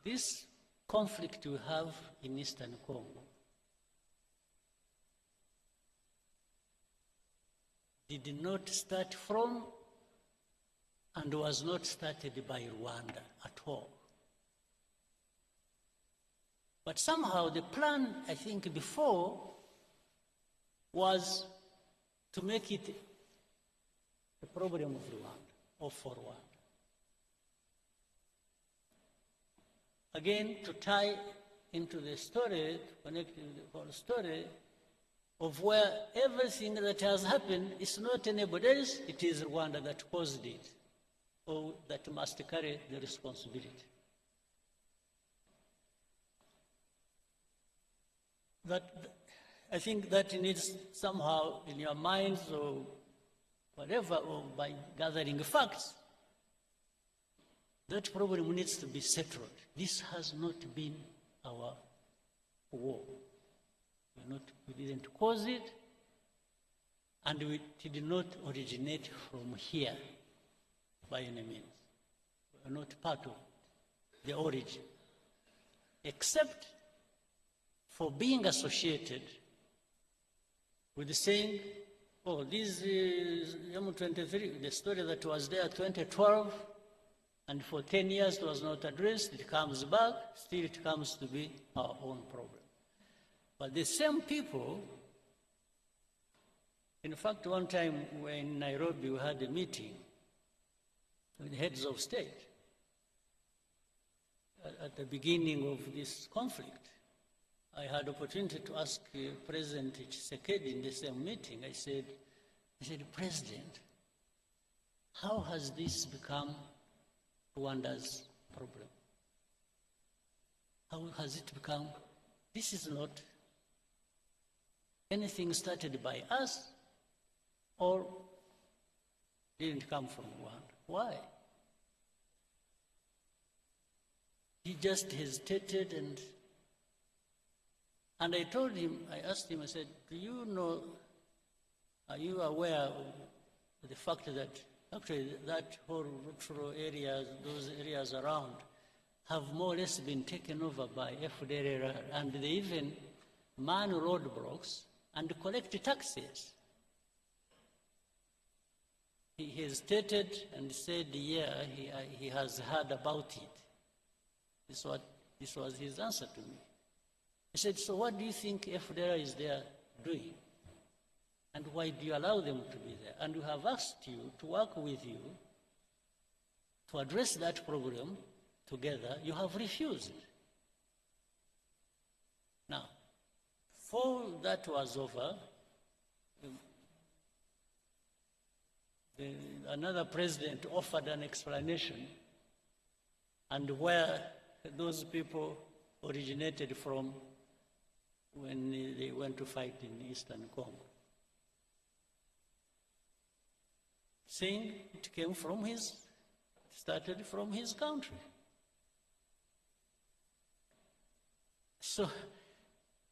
this conflict we have in Eastern Congo did not start from and was not started by Rwanda at all. But somehow the plan, I think, before was to make it a problem of Rwanda or for Rwanda. Again, to tie into the story, to connect with the whole story of where everything that has happened is not anybody else, it is Rwanda that caused it, or that must carry the responsibility. I think that needs somehow in your minds or whatever, or by gathering facts, that problem needs to be settled. This has not been our war. We didn't cause it, and it did not originate from here by any means. We are not part of the origin, except for being associated with the saying, oh, this is M23, the story that was there 2012, and for 10 years it was not addressed, it comes back, still it comes to be our own problem. But the same people, in fact, one time when in Nairobi we had a meeting with heads of state at the beginning of this conflict. I had opportunity to ask President Tshisekedi in the same meeting. I said, President, how has this become Rwanda's problem? How has it become? This is not anything started by us or didn't come from Rwanda. Why? He just hesitated, and I told him, I asked him, I said, do you know, are you aware of the fact that actually that whole rural areas, those areas around, have more or less been taken over by FDLR, and they even man roadblocks and collect taxes? He hesitated and said, yeah, he has heard about it. This was his answer to me. He said, so what do you think FDLR is there doing? And why do you allow them to be there? And we have asked you to work with you to address that problem together. You have refused. Now, before that was over, another president offered an explanation, and where those people originated from when they went to fight in Eastern Congo, saying it came from started from his country. So,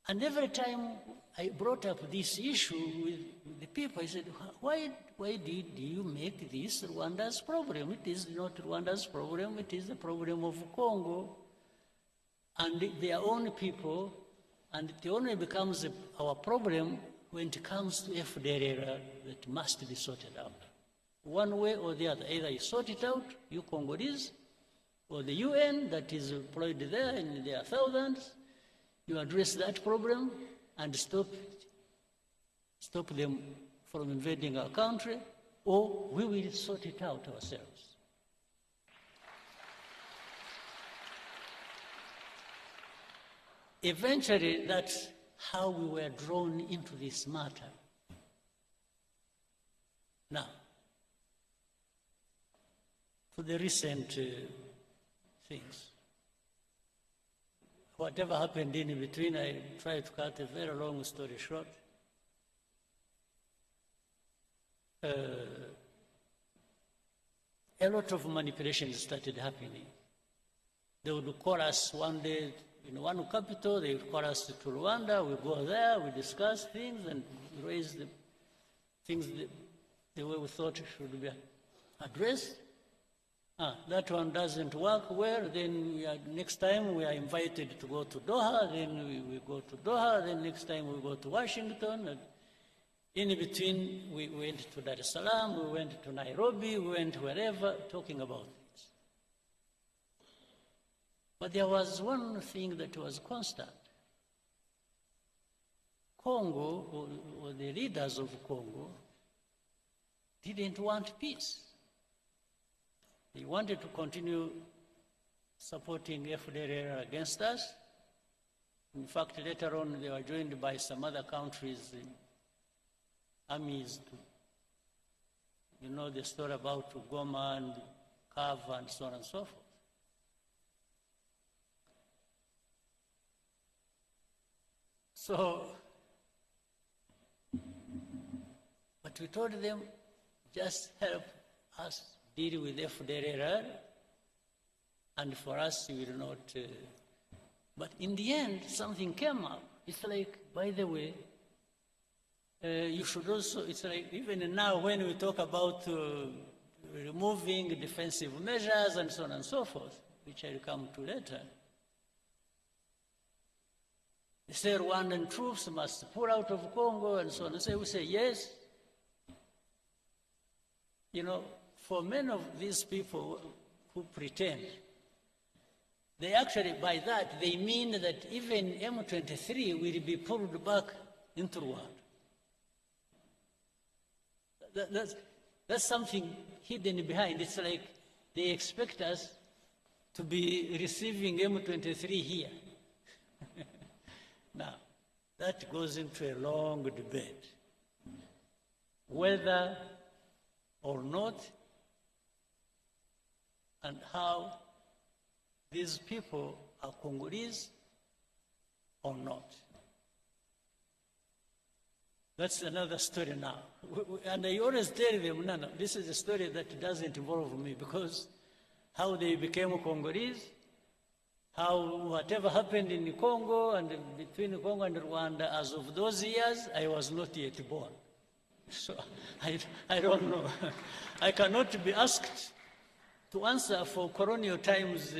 and every time I brought up this issue with the people, I said, why did you make this Rwanda's problem? It is not Rwanda's problem, it is the problem of Congo and their own people, and it only becomes our problem when it comes to FDLR that must be sorted out. One way or the other, either you sort it out, you Congolese, or the UN that is employed there, and there are thousands, you address that problem and stop them from invading our country, or we will sort it out ourselves. Eventually, that's how we were drawn into this matter. Now, for the recent things, whatever happened in between, I try to cut a very long story short. A lot of manipulations started happening. They would call us one day in one capital, they would call us to Rwanda, we go there, we discuss things and raise the things the way we thought should be addressed. That one doesn't work well, then next time we are invited to go to Doha, then we go to Doha, then next time we go to Washington. And in between, we went to Dar es Salaam, we went to Nairobi, we went wherever, talking about this. But there was one thing that was constant. Congo, or the leaders of Congo, didn't want peace. They wanted to continue supporting FDLR against us. In fact, later on, they were joined by some other countries' armies. You know the story about Goma and Kava and so on and so forth. So, but we told them, just help us deal with FDLR, and for us, we will not. But in the end, something came up. It's like, by the way, you should also, it's like, even now when we talk about removing defensive measures and so on and so forth, which I'll come to later, they say Rwandan troops must pull out of Congo and so on. And so we say, yes. You know, for many of these people who pretend, they actually, by that, they mean that even M23 will be pulled back into Rwanda. That's something hidden behind. It's like they expect us to be receiving M23 here. Now, that goes into a long debate, whether or not, and how these people are Congolese or not. That's another story now. And I always tell them, no, this is a story that doesn't involve me, because how they became Congolese, how whatever happened in Congo and between Congo and Rwanda, as of those years, I was not yet born. So I don't know. I cannot be asked to answer for colonial times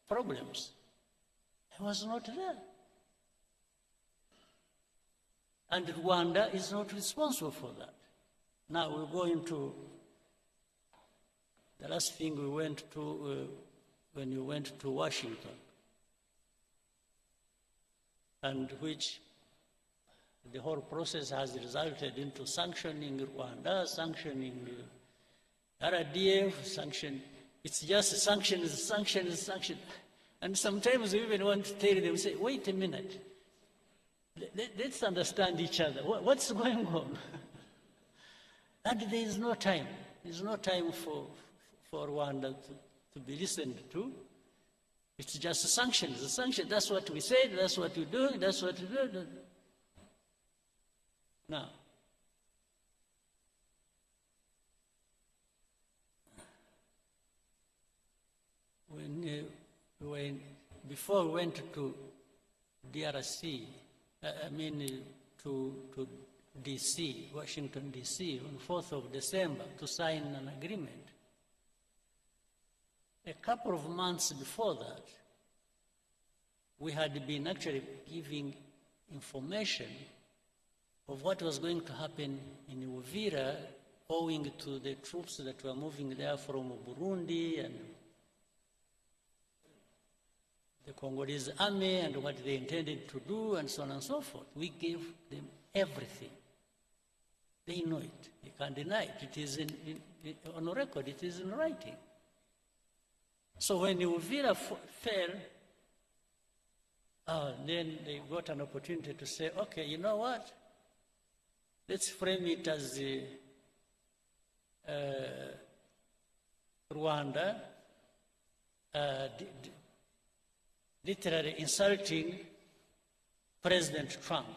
problems. I was not there. And Rwanda is not responsible for that. Now we'll go into the last thing we went to when you went to Washington, and which the whole process has resulted into sanctioning Rwanda, sanctioning RDF, sanction. It's just sanctions, sanctions, sanctions. And sometimes we even want to tell them, say, wait a minute, let's understand each other. What's going on? And there is no time. There's no time for Rwanda to be listened to. It's just sanctions, sanctions. That's what we said, that's what we do, that's what we do. Now, before we went to DRC, to DC, Washington, DC, on 4th of December to sign an agreement. A couple of months before that, we had been actually giving information of what was going to happen in Uvira, owing to the troops that were moving there from Burundi and the Congolese army and what they intended to do and so on and so forth. We gave them everything. They know it. They can't deny it. It is on record. It is in writing. So when Uvira fell, then they got an opportunity to say, okay, you know what? Let's frame it as Rwanda literally insulting President Trump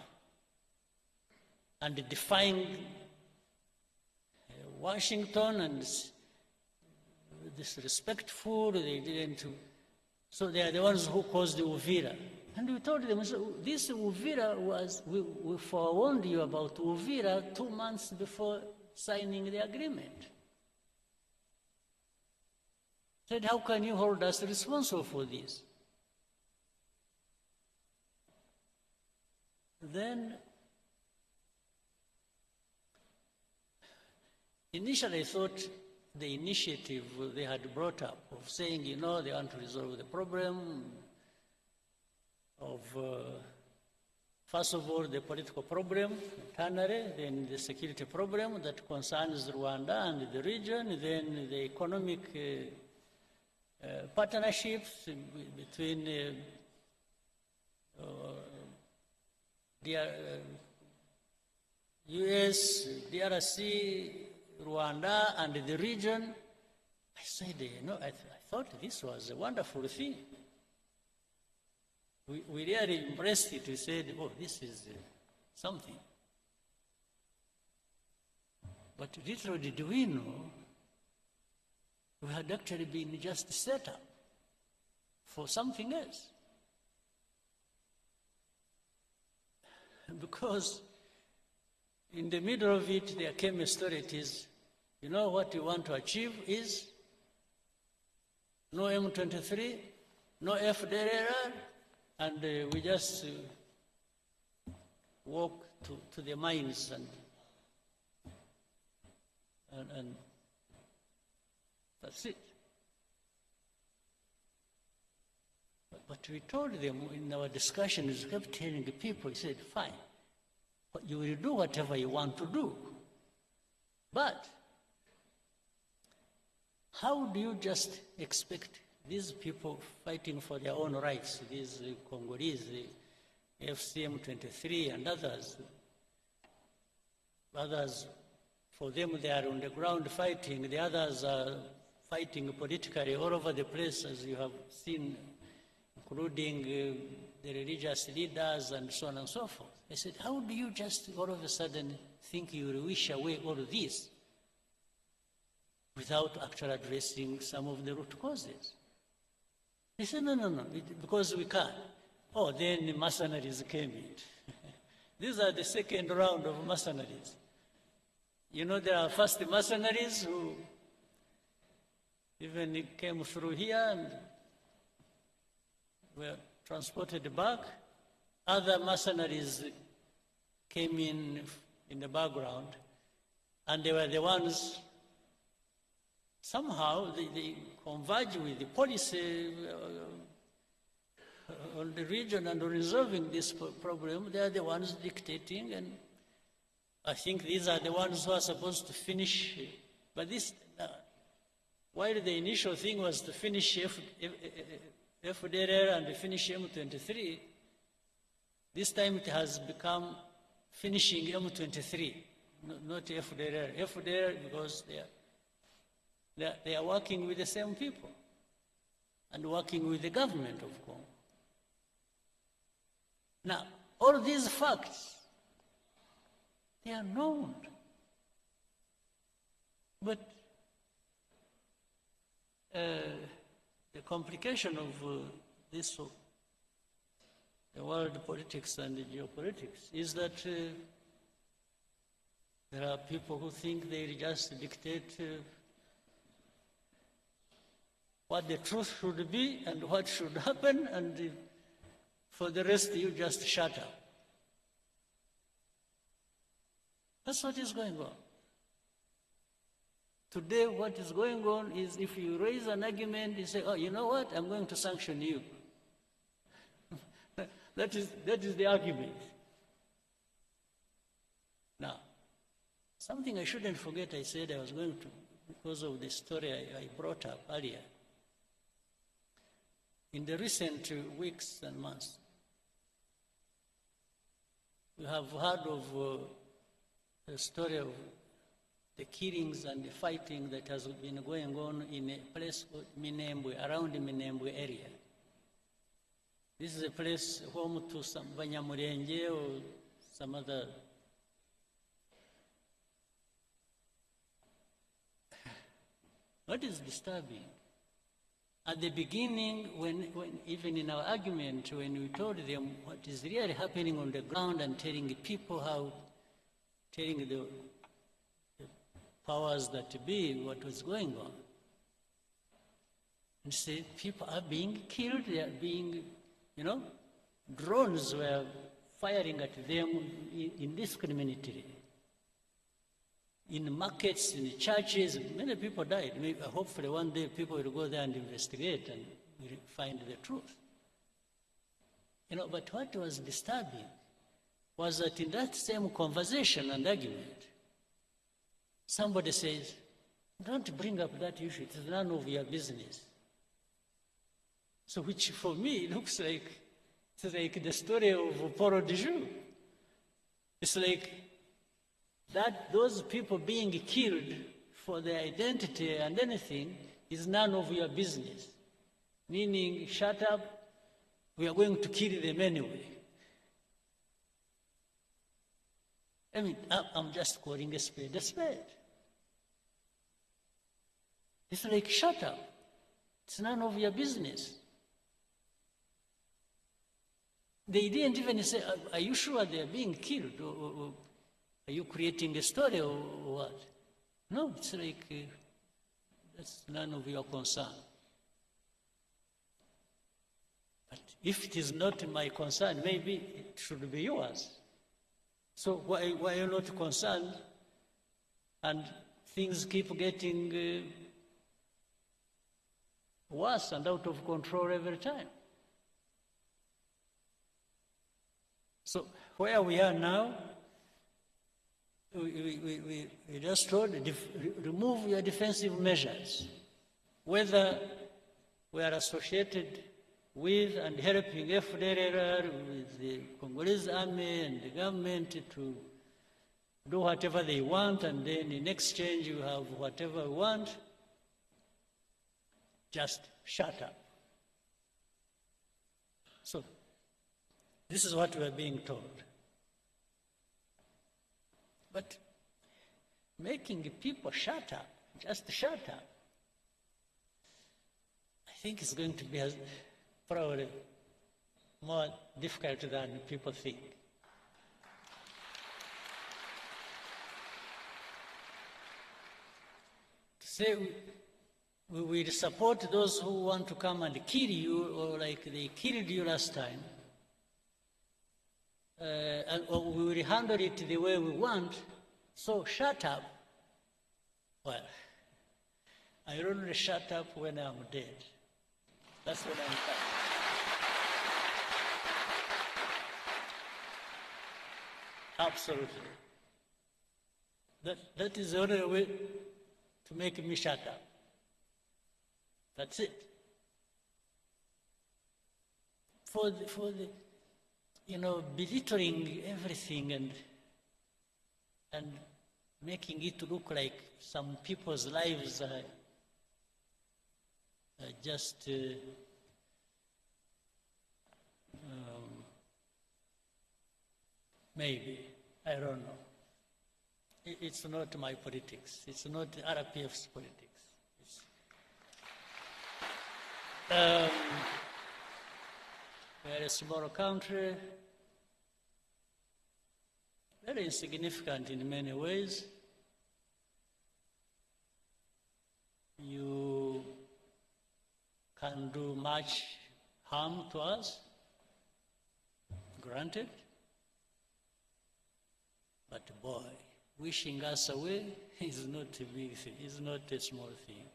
and defying Washington and disrespectful. They didn't. So they are the ones who caused the Uvira. And we told them, so this Uvira was, we forewarned you about Uvira 2 months before signing the agreement. Said, how can you hold us responsible for this? Then, initially I thought the initiative they had brought up of saying, you know, they want to resolve the problem of, first of all, the political problem internally, then the security problem that concerns Rwanda and the region, then the economic partnerships between US, DRC, Rwanda, and the region. I said, you know, I thought this was a wonderful thing. We really embraced it. We said, oh, this is something. But little did we know, we had actually been just set up for something else. Because in the middle of it, there came a story. It is, you know, what you want to achieve is no M23, no FDLR, and we just walk to the mines and that's it. But we told them in our discussions, we kept telling the people, we said, fine, but you will do whatever you want to do. But how do you just expect these people fighting for their own rights, these Congolese, the FCM23 and others, for them they are on the ground fighting, the others are fighting politically all over the place, as you have seen, including the religious leaders and so on and so forth. I said, how do you just all of a sudden think you will wish away all of this without actually addressing some of the root causes? They said, no, because we can't. Oh, then the mercenaries came in. These are the second round of mercenaries. You know, there are first mercenaries who even came through here and were transported back. Other mercenaries came in the background, and they were the ones, somehow they converge with the policy on the region and on resolving this problem. They are the ones dictating, and I think these are the ones who are supposed to finish. But this, while the initial thing was to finish FDLR and finish M23, this time it has become finishing M23, not FDLR. FDLR because they are working with the same people and working with the government of Congo. Now, all these facts, they are known. But the complication of this, the world politics and the geopolitics, is that there are people who think they just dictate what the truth should be and what should happen, and for the rest you just shut up. That's what is going on. Today, what is going on is if you raise an argument, you say, oh, you know what, I'm going to sanction you. that is the argument. Now, something I shouldn't forget, I said I was going to, because of the story I brought up earlier. In the recent weeks and months, we have heard of the story of the killings and the fighting that has been going on in a place called Minembwe, around the Minembwe area. This is a place home to some Banyamulenge or some other. What is disturbing? At the beginning, when even in our argument, when we told them what is really happening on the ground and telling the people how, telling the powers that be what was going on, and say people are being killed, they are being, drones were firing at them indiscriminately. In markets, in churches, many people died. Maybe, hopefully one day people will go there and investigate and will find the truth. But what was disturbing was that in that same conversation and argument, somebody says, don't bring up that issue, it is none of your business. So which for me looks like, it's like the story of Paul de Joux. It's like that those people being killed for their identity and anything is none of your business. Meaning, shut up, we are going to kill them anyway. I mean, I'm just calling a spade a spade. It's like, shut up. It's none of your business. They didn't even say, are you sure they're being killed? Or are you creating a story or what? No, it's like, that's none of your concern. But if it is not my concern, maybe it should be yours. So why are you not concerned? And things keep getting worse and out of control every time. So where we are now, we just told, remove your defensive measures. Whether we are associated with and helping FDLR, with the Congolese army and the government to do whatever they want, and then in exchange you have whatever you want, just shut up. So this is what we are being told. But making people shut up, just shut up, I think it's going to be probably more difficult than people think. To say we will support those who want to come and kill you, or like they killed you last time, or we will handle it the way we want, so shut up. Well, I only shut up when I'm dead. That's what I'm saying. Absolutely. That is the only way to make me shut up. That's it. For the belittling everything and making it look like some people's lives are just maybe, I don't know. It's not my politics. It's not RPF's politics. We're a small country, very insignificant in many ways. You can do much harm to us, granted. But boy, wishing us away is not a big thing, it's not a small thing.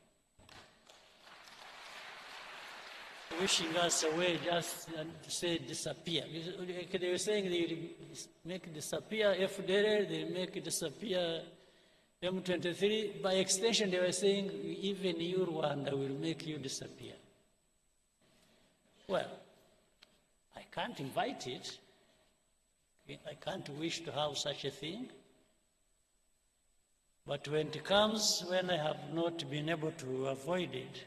Wishing us away just to say disappear. They were saying they will make disappear FDLR, they will make disappear M23. By extension, they were saying even you, Rwanda, will make you disappear. Well, I can't invite it. I can't wish to have such a thing. But when it comes, when I have not been able to avoid it,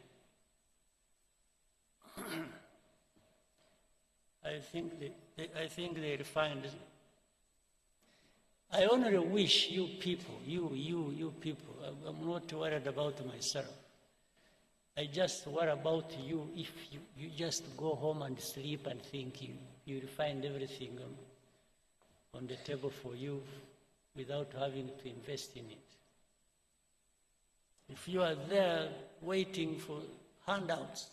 I think they'll find it. I only wish you people, you people, I'm not worried about myself. I just worry about you if you just go home and sleep and think you'll find everything on the table for you without having to invest in it. If you are there waiting for handouts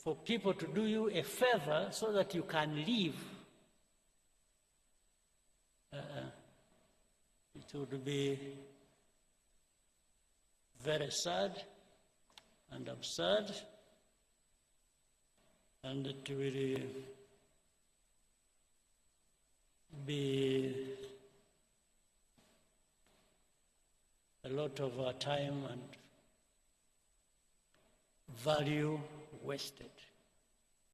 for people to do you a favor so that you can live. It would be very sad and absurd, and it will be a lot of our time and value wasted.